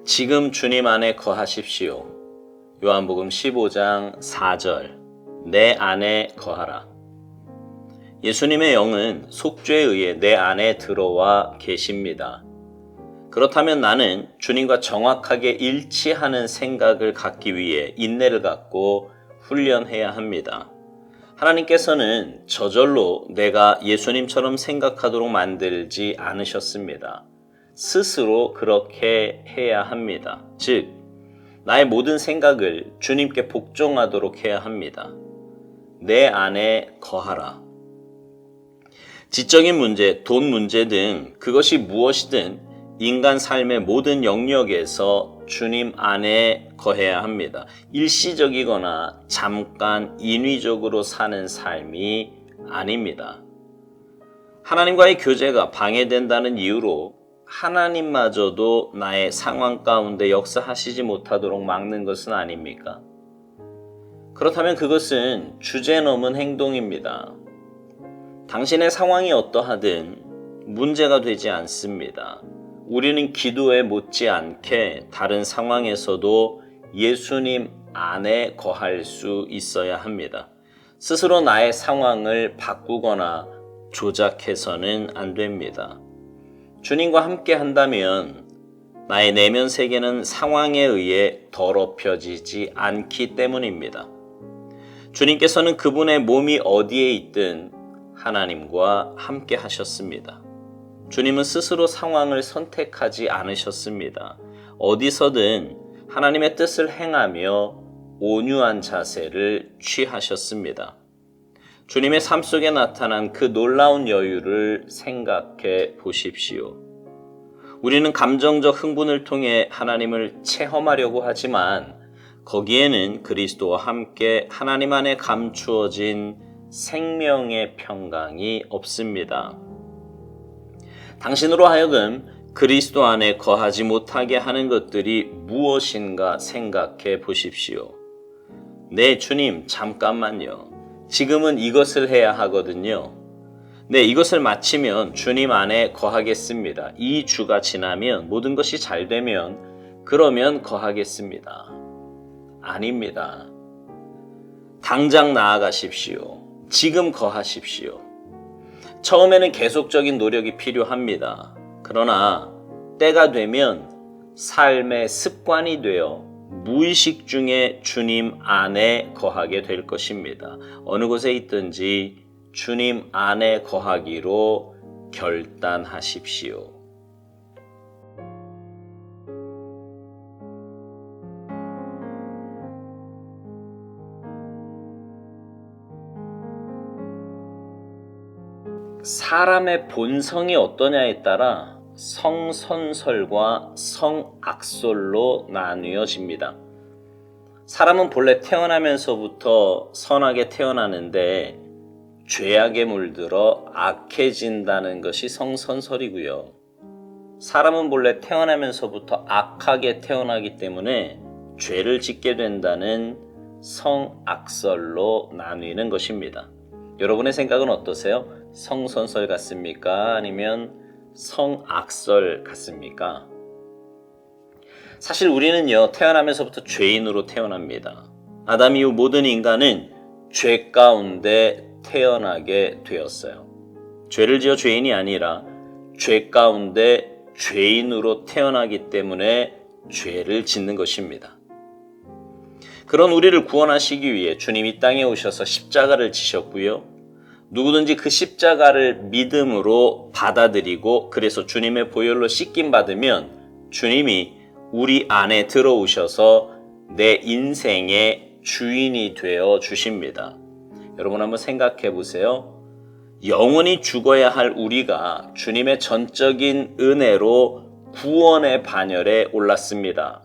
지금 주님 안에 거하십시오. 요한복음 15장 4절. 내 안에 거하라. 예수님의 영은 속죄에 의해 내 안에 들어와 계십니다. 그렇다면 나는 주님과 정확하게 일치하는 생각을 갖기 위해 인내를 갖고 훈련해야 합니다. 하나님께서는 저절로 내가 예수님처럼 생각하도록 만들지 않으셨습니다. 스스로 그렇게 해야 합니다. 즉, 나의 모든 생각을 주님께 복종하도록 해야 합니다. 내 안에 거하라. 지적인 문제, 돈 문제 등 그것이 무엇이든 인간 삶의 모든 영역에서 주님 안에 거해야 합니다. 일시적이거나 잠깐 인위적으로 사는 삶이 아닙니다. 하나님과의 교제가 방해된다는 이유로 하나님마저도 나의 상황 가운데 역사하시지 못하도록 막는 것은 아닙니까? 그렇다면 그것은 주제 넘은 행동입니다. 당신의 상황이 어떠하든 문제가 되지 않습니다. 우리는 기도에 못지않게 다른 상황에서도 예수님 안에 거할 수 있어야 합니다. 스스로 나의 상황을 바꾸거나 조작해서는 안 됩니다. 주님과 함께 한다면 나의 내면 세계는 상황에 의해 더럽혀지지 않기 때문입니다. 주님께서는 그분의 몸이 어디에 있든 하나님과 함께 하셨습니다. 주님은 스스로 상황을 선택하지 않으셨습니다. 어디서든 하나님의 뜻을 행하며 온유한 자세를 취하셨습니다. 주님의 삶 속에 나타난 그 놀라운 여유를 생각해 보십시오. 우리는 감정적 흥분을 통해 하나님을 체험하려고 하지만 거기에는 그리스도와 함께 하나님 안에 감추어진 생명의 평강이 없습니다. 당신으로 하여금 그리스도 안에 거하지 못하게 하는 것들이 무엇인가 생각해 보십시오. 네, 주님, 잠깐만요. 지금은 이것을 해야 하거든요. 네, 이것을 마치면 주님 안에 거하겠습니다. 이 주가 지나면 모든 것이 잘 되면 그러면 거하겠습니다. 아닙니다. 당장 나아가십시오. 지금 거하십시오. 처음에는 계속적인 노력이 필요합니다. 그러나 때가 되면 삶의 습관이 되어 무의식 중에 주님 안에 거하게 될 것입니다. 어느 곳에 있든지 주님 안에 거하기로 결단하십시오. 사람의 본성이 어떠냐에 따라 성선설과 성악설로 나뉘어집니다. 사람은 본래 태어나면서부터 선하게 태어나는데 죄악에 물들어 악해진다는 것이 성선설이고요. 사람은 본래 태어나면서부터 악하게 태어나기 때문에 죄를 짓게 된다는 성악설로 나뉘는 것입니다. 여러분의 생각은 어떠세요? 성선설 같습니까? 아니면 성악설 같습니까? 사실 우리는요, 태어나면서부터 죄인으로 태어납니다. 아담 이후 모든 인간은 죄 가운데 태어나게 되었어요. 죄를 지어 죄인이 아니라 죄 가운데 죄인으로 태어나기 때문에 죄를 짓는 것입니다. 그런 우리를 구원하시기 위해 주님이 땅에 오셔서 십자가를 지셨고요. 누구든지 그 십자가를 믿음으로 받아들이고 그래서 주님의 보혈로 씻김 받으면 주님이 우리 안에 들어오셔서 내 인생의 주인이 되어 주십니다. 여러분 한번 생각해 보세요. 영원히 죽어야 할 우리가 주님의 전적인 은혜로 구원의 반열에 올랐습니다.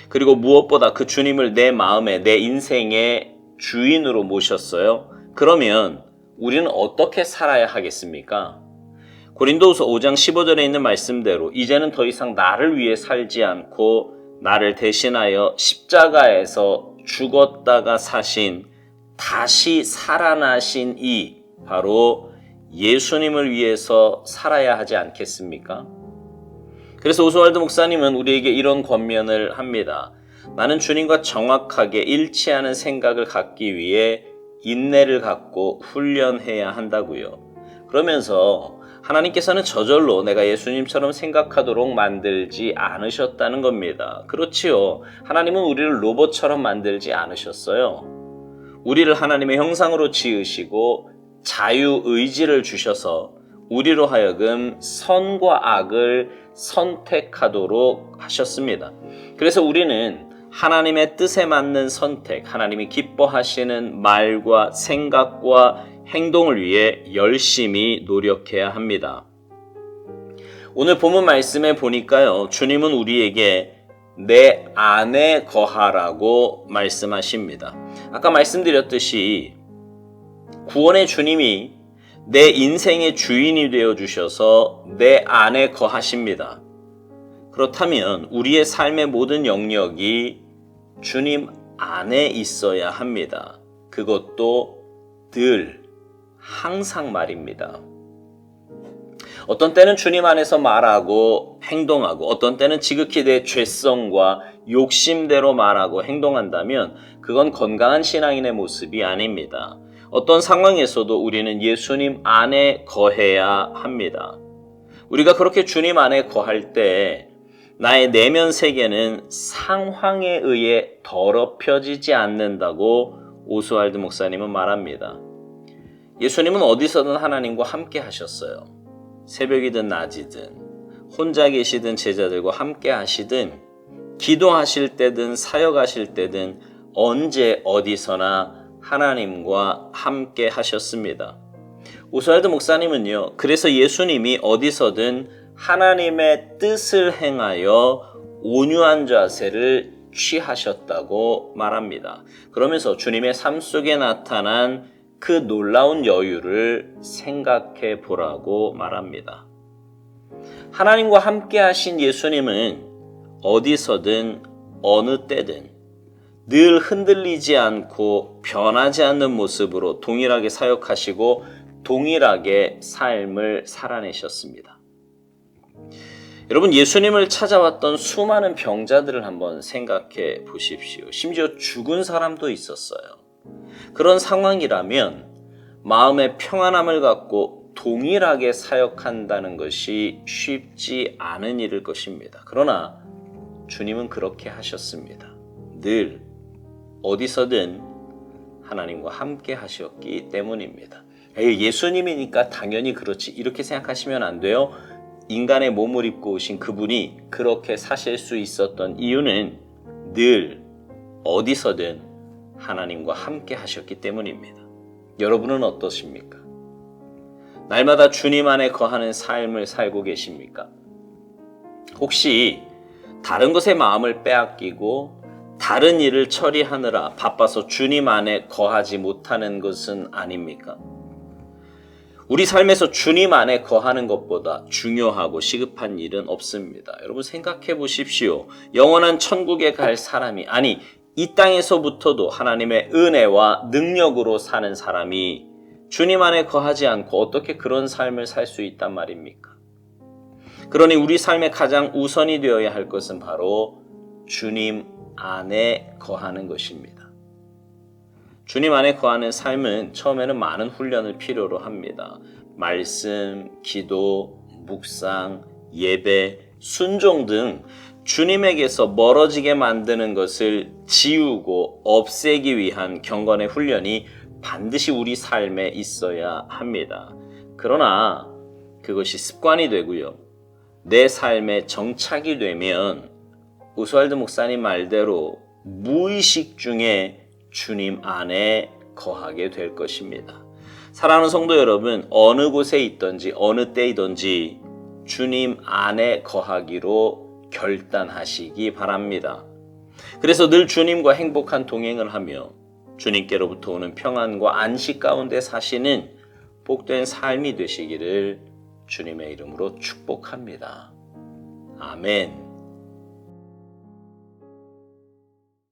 그리고 무엇보다 그 주님을 내 마음에 내 인생의 주인으로 모셨어요. 그러면 우리는 어떻게 살아야 하겠습니까? 고린도후서 5장 15절에 있는 말씀대로 이제는 더 이상 나를 위해 살지 않고 나를 대신하여 십자가에서 죽었다가 사신 다시 살아나신 이 바로 예수님을 위해서 살아야 하지 않겠습니까? 그래서 오스왈드 목사님은 우리에게 이런 권면을 합니다. 나는 주님과 정확하게 일치하는 생각을 갖기 위해 인내를 갖고 훈련해야 한다고요. 그러면서 하나님께서는 저절로 내가 예수님처럼 생각하도록 만들지 않으셨다는 겁니다. 그렇지요. 하나님은 우리를 로봇처럼 만들지 않으셨어요. 우리를 하나님의 형상으로 지으시고 자유의지를 주셔서 우리로 하여금 선과 악을 선택하도록 하셨습니다. 그래서 우리는 하나님의 뜻에 맞는 선택, 하나님이 기뻐하시는 말과 생각과 행동을 위해 열심히 노력해야 합니다. 오늘 본문 말씀에 보니까요, 주님은 우리에게 내 안에 거하라고 말씀하십니다. 아까 말씀드렸듯이 구원의 주님이 내 인생의 주인이 되어 주셔서 내 안에 거하십니다. 그렇다면 우리의 삶의 모든 영역이 주님 안에 있어야 합니다. 그것도 늘 항상 말입니다. 어떤 때는 주님 안에서 말하고 행동하고 어떤 때는 지극히 내 죄성과 욕심대로 말하고 행동한다면 그건 건강한 신앙인의 모습이 아닙니다. 어떤 상황에서도 우리는 예수님 안에 거해야 합니다. 우리가 그렇게 주님 안에 거할 때 나의 내면 세계는 상황에 의해 더럽혀지지 않는다고 오스왈드 목사님은 말합니다. 예수님은 어디서든 하나님과 함께 하셨어요. 새벽이든 낮이든 혼자 계시든 제자들과 함께 하시든 기도하실 때든 사역하실 때든 언제 어디서나 하나님과 함께 하셨습니다. 오스왈드 목사님은요, 그래서 예수님이 어디서든 하나님의 뜻을 행하여 온유한 자세를 취하셨다고 말합니다. 그러면서 주님의 삶 속에 나타난 그 놀라운 여유를 생각해 보라고 말합니다. 하나님과 함께 하신 예수님은 어디서든 어느 때든 늘 흔들리지 않고 변하지 않는 모습으로 동일하게 사역하시고 동일하게 삶을 살아내셨습니다. 여러분, 예수님을 찾아왔던 수많은 병자들을 한번 생각해 보십시오. 심지어 죽은 사람도 있었어요. 그런 상황이라면 마음의 평안함을 갖고 동일하게 사역한다는 것이 쉽지 않은 일일 것입니다. 그러나 주님은 그렇게 하셨습니다. 늘 어디서든 하나님과 함께 하셨기 때문입니다. 예수님이니까 당연히 그렇지, 이렇게 생각하시면 안 돼요. 인간의 몸을 입고 오신 그분이 그렇게 사실 수 있었던 이유는 늘 어디서든 하나님과 함께 하셨기 때문입니다. 여러분은 어떠십니까? 날마다 주님 안에 거하는 삶을 살고 계십니까? 혹시 다른 것에 마음을 빼앗기고 다른 일을 처리하느라 바빠서 주님 안에 거하지 못하는 것은 아닙니까? 우리 삶에서 주님 안에 거하는 것보다 중요하고 시급한 일은 없습니다. 여러분 생각해 보십시오. 영원한 천국에 갈 사람이, 아니 이 땅에서부터도 하나님의 은혜와 능력으로 사는 사람이 주님 안에 거하지 않고 어떻게 그런 삶을 살 수 있단 말입니까? 그러니 우리 삶의 가장 우선이 되어야 할 것은 바로 주님 안에 거하는 것입니다. 주님 안에 거하는 삶은 처음에는 많은 훈련을 필요로 합니다. 말씀, 기도, 묵상, 예배, 순종 등 주님에게서 멀어지게 만드는 것을 지우고 없애기 위한 경건의 훈련이 반드시 우리 삶에 있어야 합니다. 그러나 그것이 습관이 되고요, 내 삶의 정착이 되면 오스왈드 목사님 말대로 무의식 중에 주님 안에 거하게 될 것입니다. 사랑하는 성도 여러분, 어느 곳에 있든지 어느 때이든지 주님 안에 거하기로 결단하시기 바랍니다. 그래서 늘 주님과 행복한 동행을 하며 주님께로부터 오는 평안과 안식 가운데 사시는 복된 삶이 되시기를 주님의 이름으로 축복합니다. 아멘.